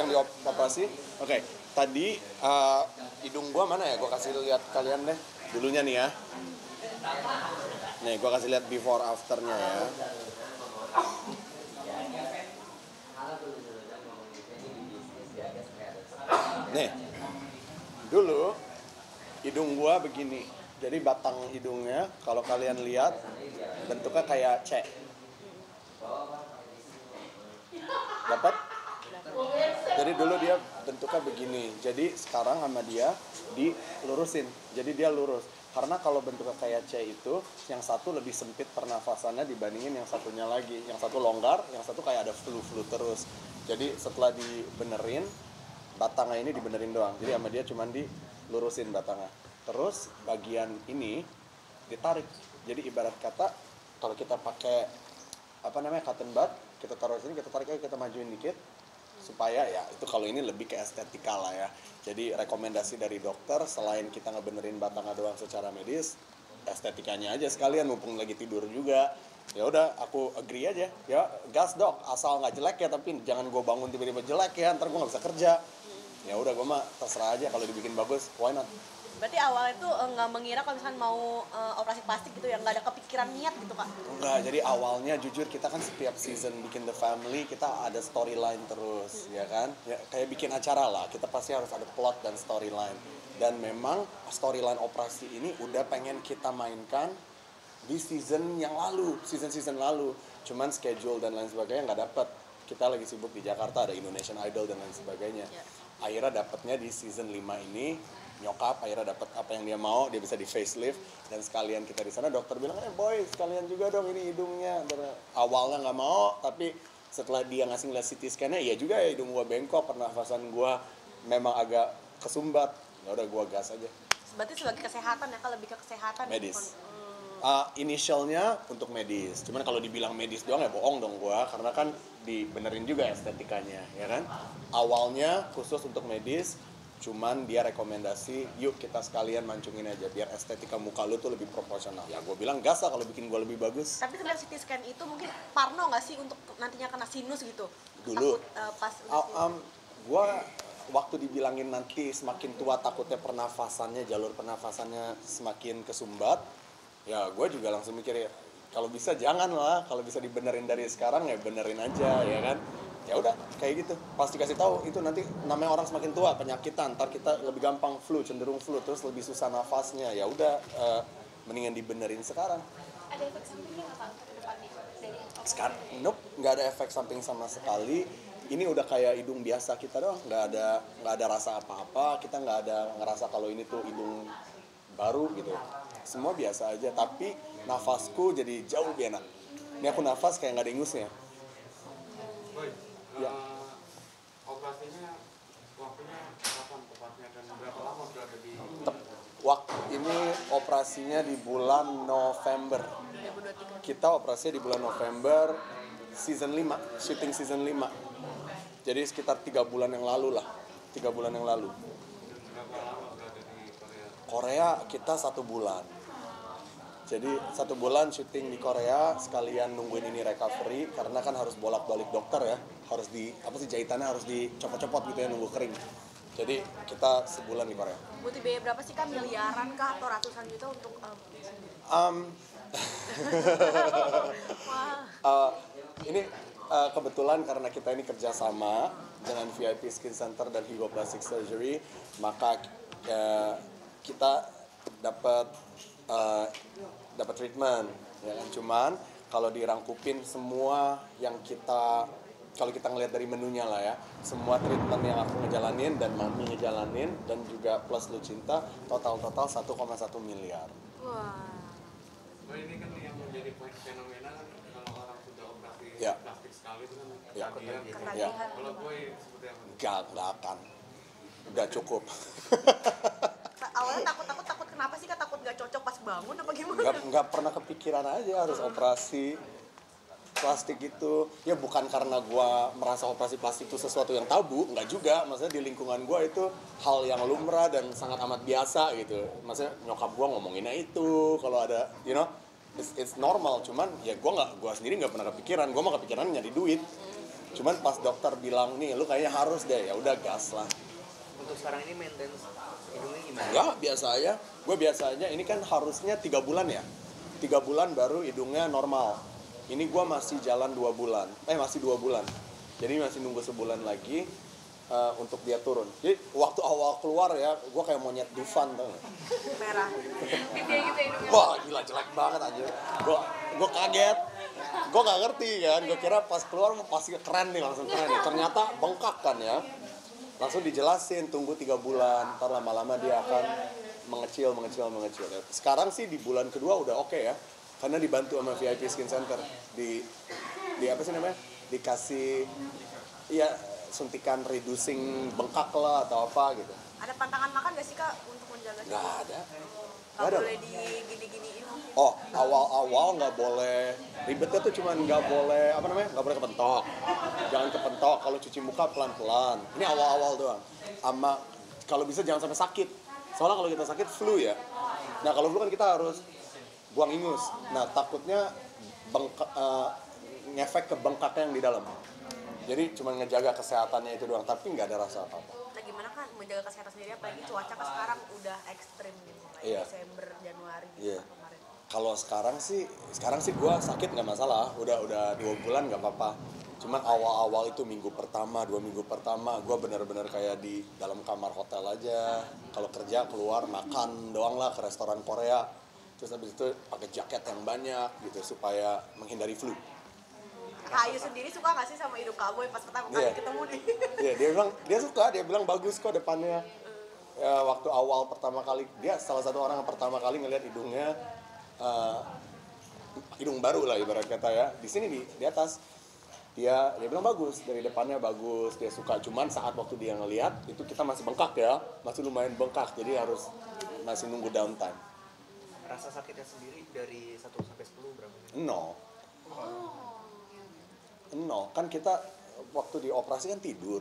yang dioperasi. Oke, tadi hidung gua mana ya? Gua kasih lihat kalian deh dulunya nih ya. Nih, gua kasih lihat before afternya ya. Nih, dulu hidung gua begini. Jadi batang hidungnya kalau kalian lihat bentuknya kayak C. Dapat? Jadi dulu dia bentuknya begini. Jadi sekarang sama dia dilurusin. Jadi dia lurus. Karena kalau bentuknya kayak C itu, yang satu lebih sempit pernafasannya dibandingin yang satunya lagi. Yang satu longgar, yang satu kayak ada flu-flu terus. Jadi setelah dibenerin, batangnya ini dibenerin doang. Jadi sama dia cuman dilurusin batangnya. Terus bagian ini ditarik. Jadi ibarat kata kalau kita pakai cotton bud, kita taruh sini, kita tarik aja, kita majuin dikit supaya ya itu kalau ini lebih ke estetika lah ya. Jadi rekomendasi dari dokter selain kita ngebenerin batangnya doang secara medis, estetikanya aja sekalian mumpung lagi tidur juga. Ya udah aku agree aja. Ya gas dok, asal nggak jelek ya, tapi jangan gue bangun tiba-tiba jelek ya, ntar gue nggak bisa kerja. Ya udah gue mah terserah aja, kalau dibikin bagus, why not? Berarti awalnya tuh nggak mengira kalau misalkan mau operasi plastik gitu ya, nggak ada kepikiran niat gitu Kak? Enggak, jadi awalnya jujur kita kan setiap season bikin The Family kita ada storyline terus, ya kan? Ya, kayak bikin acara lah, kita pasti harus ada plot dan storyline. Dan memang storyline operasi ini udah pengen kita mainkan di season yang lalu, season lalu. Cuman schedule dan lain sebagainya nggak dapet. Kita lagi sibuk di Jakarta, ada Indonesian Idol dan lain sebagainya. Akhirnya dapetnya di season 5 ini, nyokap akhirnya dapat apa yang dia mau, dia bisa di facelift. Dan sekalian kita di sana dokter bilang, boy sekalian juga dong ini hidungnya. Awalnya nggak mau, tapi setelah dia ngasih ngeliat CT scan-nya, iya juga ya hidung gua bengkok, pernafasan gua memang agak kesumbat. Ya udah gua gas aja. Berarti sebagai kesehatan ya, kalau lebih ke kesehatan Medis. Inisialnya untuk medis, cuman kalau dibilang medis doang ya bohong dong gua, karena kan dibenerin juga estetikanya, ya kan? Awalnya khusus untuk medis, cuman dia rekomendasi, yuk kita sekalian mancungin aja biar estetika muka lu tuh lebih proporsional. Ya gue bilang gas lah kalau bikin gue lebih bagus. Tapi sebenarnya CT scan itu mungkin parno nggak sih untuk nantinya kena sinus gitu? Dulu, takut, pas gue waktu dibilangin nanti semakin tua takutnya pernafasannya, jalur pernafasannya semakin kesumbat, ya gue juga langsung mikir ya kalau bisa jangan lah, kalau bisa dibenerin dari sekarang ya benerin aja, ya kan? Ya udah kayak gitu, pasti kasih tahu itu nanti namanya orang semakin tua penyakitan, ntar kita lebih gampang flu, cenderung flu, terus lebih susah nafasnya. Ya udah mendingan dibenerin sekarang. Ada efek sampingnya nggak Pak ke depannya dari Sekarang nope, nggak ada efek samping sama sekali. Ini udah kayak hidung biasa kita doang, nggak ada rasa apa-apa, kita nggak ada ngerasa kalau ini tuh hidung baru gitu. Semua biasa aja, tapi nafasku jadi jauh lebih enak. Ini aku nafas kayak nggak ada ingusnya. Ya. Operasinya waktunya kapan tepatnya dan berapa lama sudah ada di Waktu ini operasinya di bulan November. Kita operasinya di bulan November season 5, syuting season 5. Jadi sekitar 3 bulan yang lalu lah. 3 bulan yang lalu. berapa lama berada di Korea? Korea kita 1 bulan. Jadi 1 bulan syuting di Korea, sekalian nungguin ini recovery, karena kan harus bolak-balik dokter ya, harus jahitannya harus dicopot-copot gitu ya, nunggu kering. Jadi kita sebulan di Korea. butuh biaya berapa sih Kak? Miliaran kah atau ratusan juta untuk Ini kebetulan karena kita ini kerjasama dengan VIP Skin Center dan Higo Plastic Surgery, maka kita dapat treatment, ya kan? Cuman kalau dirangkupin semua yang kalau kita ngelihat dari menunya lah ya, semua treatment yang aku ngejalanin dan Mami ngejalanin dan juga plus Lucinta, total 1,1 miliar. wah. Oh, ini kan yang menjadi fenomena kan kalau orang sudah operasi Ya. plastik sekali itu kan Ya. ketagihan gitu. Ya. Kalau gue seperti apa? Nggak akan. Udah cukup. Awalnya takut kenapa sih Kak? Takut nggak cocok pas bangun apa gimana? Nggak pernah kepikiran aja harus operasi plastik gitu. Ya bukan karena gue merasa operasi plastik itu sesuatu yang tabu, nggak juga. Maksudnya di lingkungan gue itu hal yang lumrah dan sangat amat biasa gitu. Maksudnya nyokap gue ngomonginnya itu kalau ada, it's normal. Cuman ya gue sendiri nggak pernah kepikiran. Gue mah kepikiran nyari duit. Cuman pas dokter bilang nih lu kayaknya harus deh, ya udah gas lah. Untuk sekarang ini maintenance hidungnya gimana? Enggak, biasa aja. Gue biasanya ini kan harusnya 3 bulan ya. 3 bulan baru hidungnya normal. Ini gue masih jalan 2 bulan. Masih 2 bulan. Jadi masih nunggu sebulan lagi untuk dia turun. Jadi waktu awal keluar ya, gue kayak monyet Dufan tau gak? Merah. Dia gitu hidungnya. Wah gila jelek banget aja. Gue kaget. Gue gak ngerti kan. Gue kira pas keluar pasti keren nih, langsung keren nih. Ternyata bengkak kan ya. Langsung dijelasin tunggu 3 bulan. Ntar lama-lama dia akan mengecil. Sekarang sih di bulan kedua udah oke ya. Karena dibantu sama VIP Skin Center. Di apa sih namanya? Dikasih ya suntikan reducing bengkak lah atau apa gitu. Ada pantangan makan gak sih Kak untuk menjaga? Nggak ada. Nggak boleh digini-giniin mungkin. Oh, awal-awal nggak boleh. Ribetnya tuh cuman nggak boleh, apa namanya? Nggak boleh kepentok. Jangan kepentok. Kalau cuci muka pelan-pelan. Ini awal-awal doang. Sama kalau bisa jangan sampai sakit. Soalnya kalau kita sakit flu ya. Nah kalau flu kan kita harus buang ingus. Nah takutnya ngefek ke bengkaknya yang di dalam. Jadi cuma ngejaga kesehatannya itu doang, tapi nggak ada rasa apa-apa. Nah gimana kan menjaga kesehatan sendiri apalagi cuaca kan sekarang udah ekstrim nih mulai Iya. Desember, Januari Iya. kemarin. Kalau sekarang sih gue sakit nggak masalah, udah 2 bulan nggak apa-apa. Cuman awal-awal itu minggu pertama, 2 minggu pertama gue benar-benar kayak di dalam kamar hotel aja. Kalau kerja keluar makan doang lah ke restoran Korea. Terus habis itu pakai jaket yang banyak gitu supaya menghindari flu. Kak Ayu sendiri suka gak sih sama hidung Kak Boy pas pertama kali Iya. ketemu nih? Iya, dia bilang bagus kok depannya. Ya, waktu awal pertama kali, dia salah satu orang yang pertama kali ngelihat hidungnya, hidung baru lah ibarat kata ya. Di sini di atas, dia bilang bagus, dari depannya bagus, dia suka. Cuman saat waktu dia ngelihat, itu kita masih bengkak ya, masih lumayan bengkak, jadi harus masih nunggu downtime. Rasa sakitnya sendiri dari 1 sampai 10 berapa? 0. Kan kita waktu dioperasi kan tidur.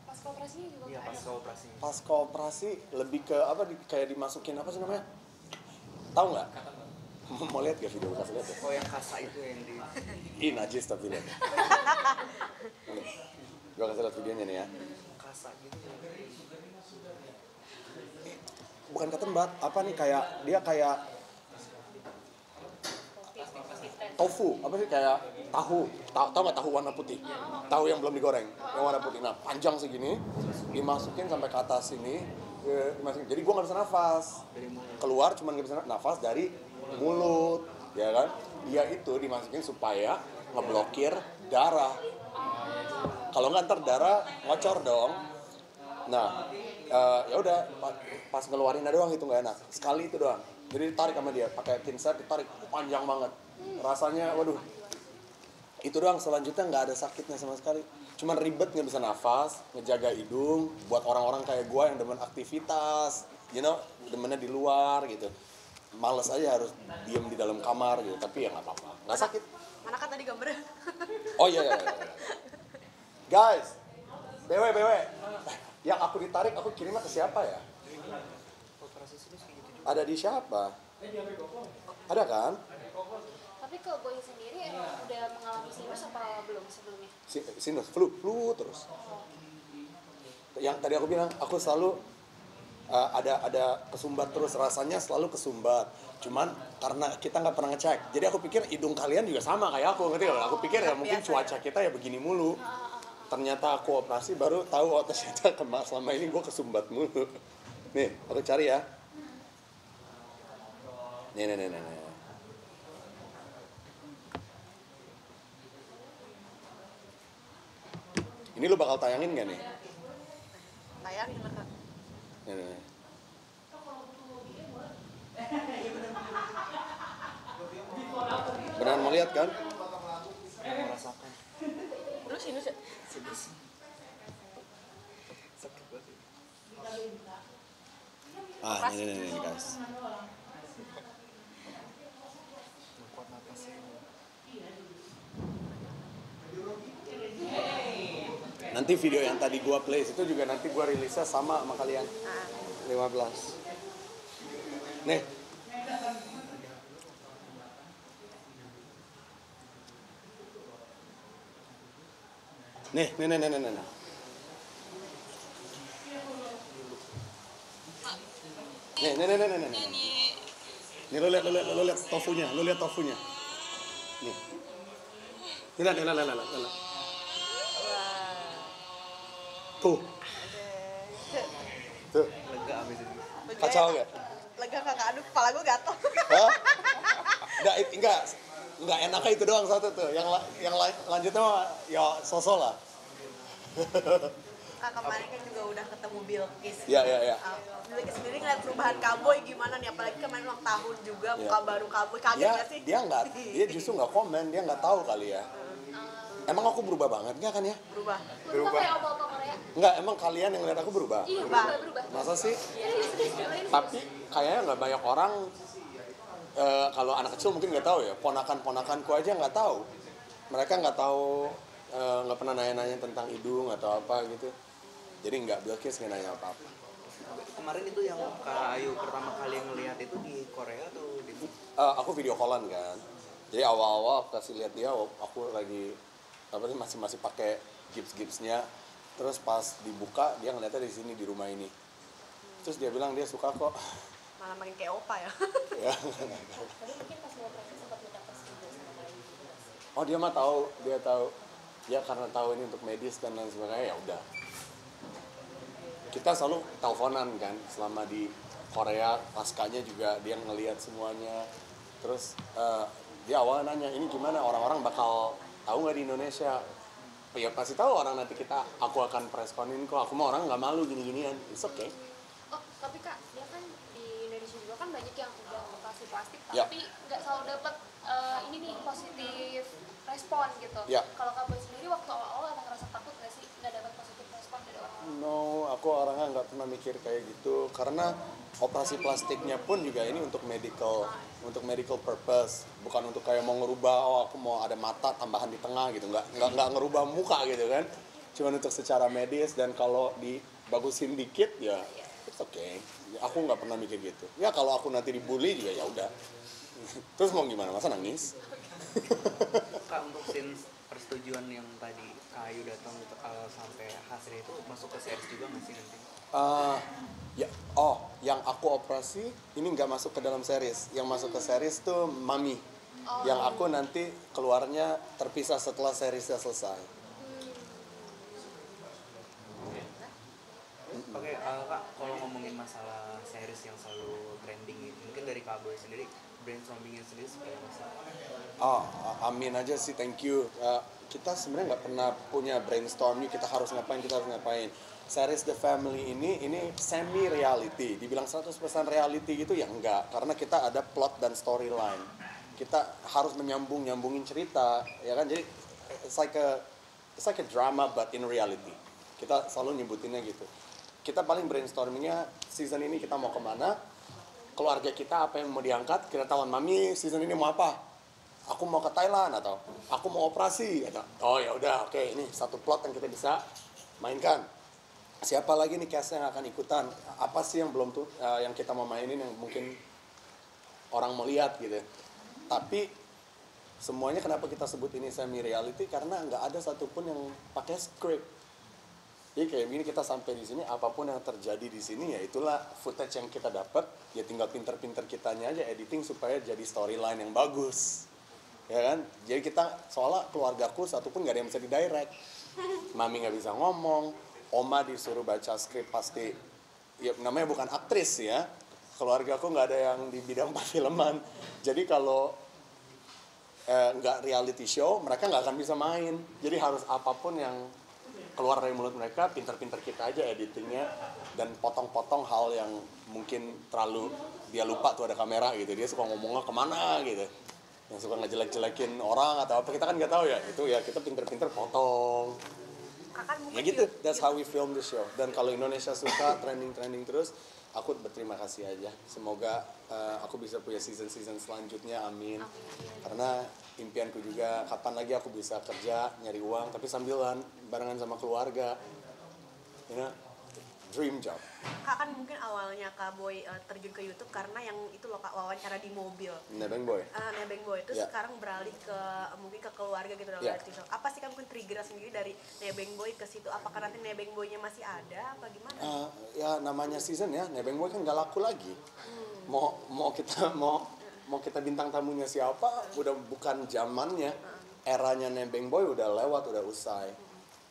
Pas operasinya juga Iya, nggak pas ada. ke operasi. Pas ke operasi lebih ke apa kayak dimasukin apa sih namanya? Tahu nggak? Mau lihat gak video? Kasih lihat ya. Oh yang kasa itu yang di Ih najis tapi lihat. Gue kasih lihat videonya nih ya. kasa gitu. Bukan ketembat, apa nih kayak dia kayak tofu, apa sih kayak tahu nggak tahu warna putih? Tahu yang belum digoreng, yang warna putih. Nah panjang segini, dimasukin sampai ke atas sini, dimasukin. Jadi gue nggak bisa nafas. Dari mulut. Keluar cuman nggak bisa nafas dari mulut, ya kan? Dia itu dimasukin supaya ngeblokir darah. Kalau nggak ntar darah ngocor dong. Nah, ya udah pas ngeluarin doang itu nggak enak. Sekali itu doang. Jadi ditarik sama dia, pakai pinset ditarik, panjang banget. Rasanya, waduh. Itu doang, selanjutnya nggak ada sakitnya sama sekali. Cuman ribet nggak bisa nafas, ngejaga hidung. Buat orang-orang kayak gue yang demen aktivitas, demennya di luar gitu. Males aja harus diem di dalam kamar gitu, tapi ya nggak apa-apa, nggak sakit. Mana kan tadi gambarnya? Oh iya. Guys, BW. Yang aku ditarik, aku kirimnya ke siapa ya? Operasi sinus kayak gitu juga. Ada di siapa? Ada kan? Tapi ke Boy sendiri emang udah mengalami sinus apa belum sebelumnya? Sinus, flu terus. Yang tadi aku bilang, aku selalu ada kesumbat terus, rasanya selalu kesumbat. Cuman karena kita nggak pernah ngecek, jadi aku pikir hidung kalian juga sama kayak aku, ngerti nggak? Aku pikir ya mungkin cuaca kita ya begini mulu. Ternyata aku operasi baru tahu ternyata selama ini gue kesumbat mulu. Nih, aku cari ya. Nih. Ini lu bakal tayangin gak nih? Tayangin lah Kak. Nih. Beneran mau lihat kan? Merasakan Lu sinus ya? sinus. Sakit banget. Ah, ini guys. Kuat napasnya. Nanti video yang tadi gua play itu juga nanti gua rilisnya sama kalian. 15. Nih. Nih. Nih. Nih lo lihat tofunya, Nih. Lihat. Tuh. Lega abis itu. Kacau gak? Lega kakak, aduh kepala gue gatel. Hah? Enggak enaknya itu doang satu tuh. Yang lanjutnya mah ya sosok lah. Kak kemarin kan juga udah ketemu Bilqis. Iya. Bilqis sendiri ngeliat perubahan Kaboy gimana nih, apalagi kemarin ulang tahun juga, muka baru Kaboy, kaget gak sih? Dia justru nggak komen, dia nggak tahu kali ya. Emang aku berubah banget nggak kan ya? Berubah. Berubah kayak opa-opa Korea. Nggak, emang kalian yang lihat aku berubah. Iya, berubah. Masa sih? Serius. Tapi kayaknya nggak banyak orang. Kalau anak kecil mungkin nggak tahu ya. Ponakanku aja nggak tahu. Mereka nggak tahu, nggak pernah nanya-nanya tentang hidung atau apa gitu. Jadi nggak Bilqis nggak nanya apa-apa. Kemarin itu yang Kak Ayu pertama kali ngelihat itu di Korea atau di Aku video callan kan. Jadi awal-awal aku kasih lihat dia, aku lagi masih pakai gips-gipsnya. Terus pas dibuka dia ngeliatnya di sini di rumah ini. Terus dia bilang dia suka kok. Malah makin kayak opa ya. Ya. Tapi mungkin pas mau operasi sempat minta tes juga sama Kak Ayu juga sih. Oh dia tahu. Ya karena tahu ini untuk medis dan lain sebagainya, ya udah. Kita selalu teleponan kan selama di Korea, paskanya juga dia ngelihat semuanya. Terus dia awalnya nanya, ini gimana, orang-orang bakal tahu nggak di Indonesia? Ya pasti tahu orang, nanti aku akan preskonin kok, aku mau orang nggak malu gini-ginian, it's okay. Oh, tapi Kak, dia kan di Indonesia juga kan banyak yang udah operasi plastik, Ya. tapi nggak selalu dapat ini nih positif respon gitu. Ya. Kalau Kak Boy sendiri waktu awal ada ngerasa takut nggak sih nggak dapat positif respon dari orang-orang? No, aku orangnya nggak pernah mikir kayak gitu, karena operasi plastiknya pun juga ini untuk medical purpose, bukan untuk kayak mau ngerubah, aku mau ada mata tambahan di tengah gitu, nggak ngerubah muka gitu kan, cuma untuk secara medis. Dan kalau dibagusin dikit ya it's okay, aku nggak pernah mikir gitu. Ya kalau aku nanti dibully juga ya udah. Terus mau gimana, masa nangis? Kak, untuk scene persetujuan yang tadi Kak Ayu datang untuk sampai hasil itu masuk ke series juga nggak sih nanti? Yang aku operasi ini nggak masuk ke dalam series. Yang masuk ke series tuh Mami. Yang aku nanti keluarnya terpisah setelah seriesnya selesai. Oke, Kak, kalau ngomongin masalah series yang selalu trending ini, mungkin dari Kak Boy sendiri, brainstormingnya sendiri seperti apa sih? Amin aja sih, thank you. Kita sebenarnya nggak pernah punya brainstorming, kita harus ngapain. Series The Family ini semi reality. Dibilang 100% reality gitu ya enggak, karena kita ada plot dan storyline. Kita harus nyambungin cerita, ya kan? Jadi it's like a drama but in reality. Kita selalu nyebutinnya gitu. Kita paling brainstormingnya season ini kita mau kemana, keluarga kita apa yang mau diangkat, kita tahu Mami season ini mau apa. Aku mau ke Thailand atau aku mau operasi atau oh ya udah oke, ini satu plot yang kita bisa mainkan. Siapa lagi nih cast yang akan ikutan? Apa sih yang belum tuh yang kita mau mainin yang mungkin orang mau lihat gitu. Tapi semuanya kenapa kita sebut ini semi reality, karena nggak ada satupun yang pakai script. Jadi kayak gini, kita sampai di sini, apapun yang terjadi di sini ya itulah footage yang kita dapat, ya tinggal pinter-pinter kitanya aja editing supaya jadi storyline yang bagus. Ya kan? Jadi kita soalnya keluargaku satupun nggak ada yang bisa didirect. Mami nggak bisa ngomong, Oma disuruh baca skrip pasti, ya namanya bukan aktris ya. Keluargaku nggak ada yang di bidang perfilman. Jadi kalau nggak reality show, mereka nggak akan bisa main. Jadi harus apapun yang keluar dari mulut mereka, pinter-pinter kita aja editingnya, dan potong-potong hal yang mungkin terlalu dia lupa tuh ada kamera gitu, dia suka ngomongnya kemana gitu, yang suka ngejelek-jelekin orang atau apa, kita kan nggak tahu ya, itu ya kita pinter-pinter potong. Ya gitu, that's how we film the show. Dan kalau Indonesia suka trending terus, aku berterima kasih aja. Semoga aku bisa punya season selanjutnya, amin. Karena impianku juga kapan lagi aku bisa kerja nyari uang tapi sambilan barengan sama keluarga, you know, dream job. Kak kan mungkin awalnya Kak Boy terjun ke YouTube karena yang itu loh Kak, wawancara di mobil. Nebeng Boy. Nebeng Boy, terus Yeah. sekarang beralih ke mungkin ke keluarga gitu loh. Yeah. Apa sih kan mungkin trigger hijrah sendiri dari Nebeng Boy ke situ? Apakah nanti Nebeng Boy-nya masih ada apa gimana? Ya namanya season ya, Nebeng Boy kan nggak laku lagi. Mau kita bintang tamunya siapa, udah bukan zamannya. Eranya Nebeng Boy udah lewat, udah usai.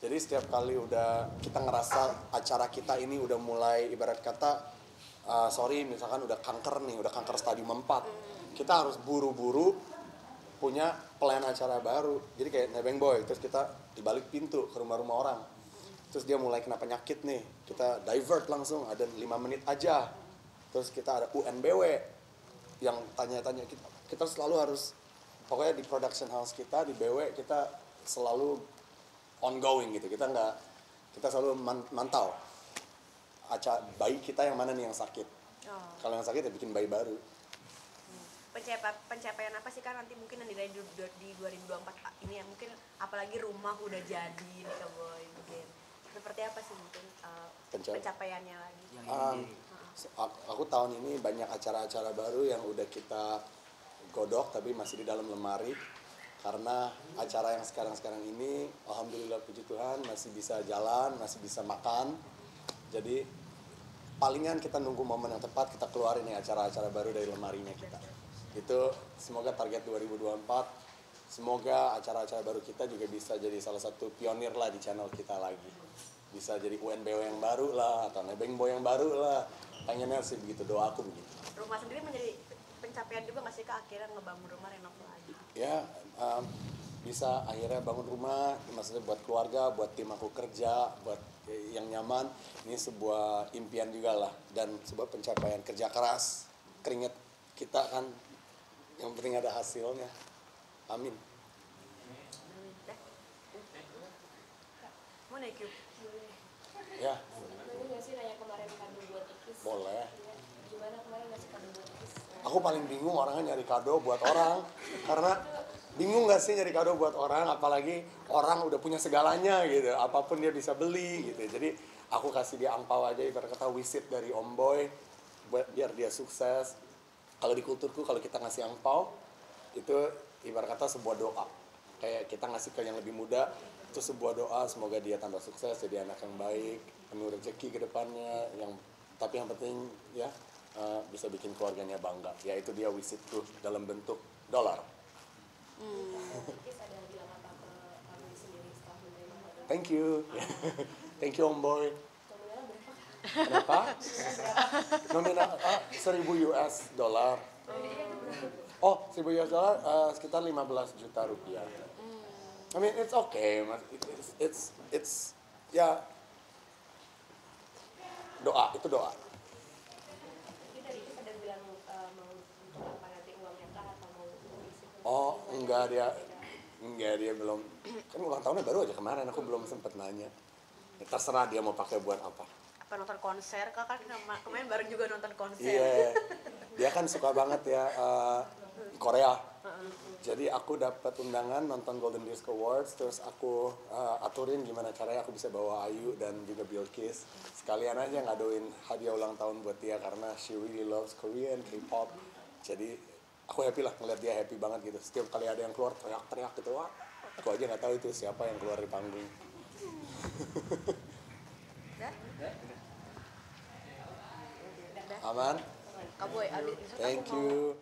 Jadi setiap kali udah kita ngerasa acara kita ini udah mulai ibarat kata misalkan udah kanker stadium 4. Kita harus buru-buru punya plan acara baru. Jadi kayak Nebeng Boy, terus kita dibalik pintu ke rumah-rumah orang. Terus dia mulai kena penyakit nih, kita divert langsung, ada 5 menit aja. Terus kita ada UNBW yang tanya-tanya kita selalu harus, pokoknya di production house kita, di BW kita selalu ongoing gitu. Kita selalu mantau bayi kita yang mana nih yang sakit. Kalau yang sakit ya bikin bayi baru. Pencapaian apa sih kan nanti mungkin yang diraih di 2024 ini ya, mungkin apalagi rumah udah jadi nih Kak Boy, mungkin seperti apa sih mungkin pencapaiannya lagi? Aku tahun ini banyak acara-acara baru yang udah kita godok tapi masih di dalam lemari, karena acara yang sekarang ini alhamdulillah puji Tuhan masih bisa jalan, masih bisa makan. Jadi palingan kita nunggu momen yang tepat, kita keluarin nih acara-acara baru dari lemarinya kita. Itu semoga target 2024, semoga acara-acara baru kita juga bisa jadi salah satu pionir lah di channel kita lagi. Bisa jadi UNBW yang baru lah, atau Nebeng Boy yang baru lah. Pengennya sih begitu, doa aku begitu. Rumah sendiri menjadi pencapaian juga nggak sih Kak, akhirnya ngebangun rumah renov lagi? Ya, bisa akhirnya bangun rumah, maksudnya buat keluarga, buat tim aku kerja, buat yang nyaman. Ini sebuah impian juga lah, dan sebuah pencapaian kerja keras, keringet kita kan, yang penting ada hasilnya. Amin. Mau naik yuk? Ya, Boleh nggak sih nanya kemarin kado buat Ikis? boleh. Gimana kemarin ngasih kado buat Ikis? Aku paling bingung orangnya nyari kado buat orang, karena bingung gak sih nyari kado buat orang, apalagi orang udah punya segalanya gitu, apapun dia bisa beli gitu. Jadi aku kasih dia angpau aja, ibarat kata wisit dari Om Boy, biar dia sukses. Kalau di kulturku, kalau kita ngasih angpau, itu ibarat kata sebuah doa. Kayak kita ngasih ke yang lebih muda, itu sebuah doa, semoga dia tambah sukses, jadi anak yang baik, penuh rezeki ke depannya, tapi yang penting ya bisa bikin keluarganya bangga. Ya itu dia wisitku dalam bentuk dolar. Ikis ada bilang apa ke kami sendiri setelah menerima kado? Thank you. Thank you Om Boy. Nominalnya berapa? Kenapa? Nominal $1,000. Oh, $1,000 sekitar 15 juta rupiah. I mean it's okay, it's ya doa, itu doa. Jadi dari Ikis ada bilang mau untuk apa nanti uangnya kah atau mau isi? Oh, enggak dia belum, kan ulang tahunnya baru aja kemarin, aku belum sempet nanya. Ya, terserah dia mau pakai buat apa. Apa nonton konser? Kak kan kemarin bareng juga nonton konser. Iya, dia kan suka banget ya Korea. Jadi aku dapat undangan nonton Golden Disc Awards, terus aku aturin gimana caranya aku bisa bawa Ayu dan juga Bilkis. Sekalian aja ngaduin hadiah ulang tahun buat dia karena she really loves Korean K-pop. Jadi aku happy lah ngeliat dia happy banget gitu. Setiap kali ada yang keluar teriak-teriak gitu, wah, aku aja nggak tahu itu siapa yang keluar di panggung. Aman? Kak Boy, abis itu Thank aku mau you.